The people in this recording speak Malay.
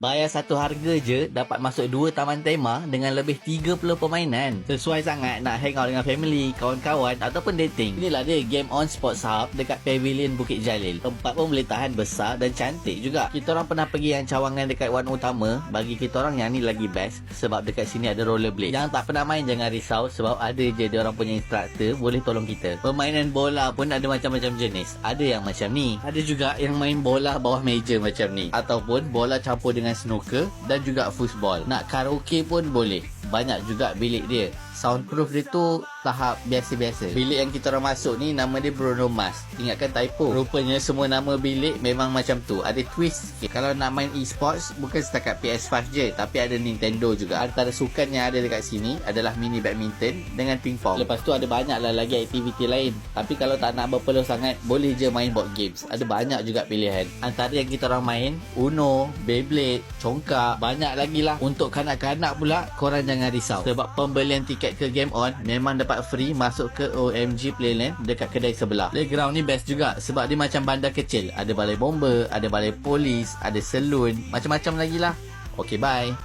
Bayar satu harga je dapat masuk 2 taman tema dengan lebih 30 permainan. Sesuai sangat nak hang out dengan family, kawan-kawan ataupun dating. Inilah dia Game On Sports Hub dekat Pavilion Bukit Jalil. Tempat pun boleh tahan besar dan cantik juga. Kita orang pernah pergi yang cawangan dekat Wan Utama. Bagi kita orang yang ni lagi best sebab dekat sini ada rollerblade. Yang tak pernah main jangan risau sebab ada je dia orang punya instructor boleh tolong kita. Permainan bola pun ada macam-macam jenis. Ada yang macam ni. Ada juga yang main bola bawah meja macam ni. Ataupun bola campur dengan snooker dan juga football. Nak karaoke pun boleh. Banyak juga bilik dia. Soundproof dia tu tahap biasa-biasa. Bilik yang kita orang masuk ni nama dia Bruno Mars. Ingatkan typo. Rupanya semua nama bilik memang macam tu. Ada twist sikit. Kalau nak main e-sports bukan setakat PS5 je, tapi ada Nintendo juga. Antara sukan yang ada dekat sini adalah mini badminton dengan pingpong. Lepas tu ada banyak lah lagi aktiviti lain. Tapi kalau tak nak berpeluh sangat, boleh je main board games. Ada banyak juga pilihan. Antara yang kita orang main Uno, Beyblade, congkak, banyak lagi lah. Untuk kanak-kanak pula, korang jangan risau. Sebab pembelian tiket ke Game On memang dapat free masuk ke OMG Playland dekat kedai sebelah. Playground ni best juga sebab dia macam bandar kecil. Ada balai bomba, ada balai polis, ada salon, macam-macam lagi lah. Okay, bye.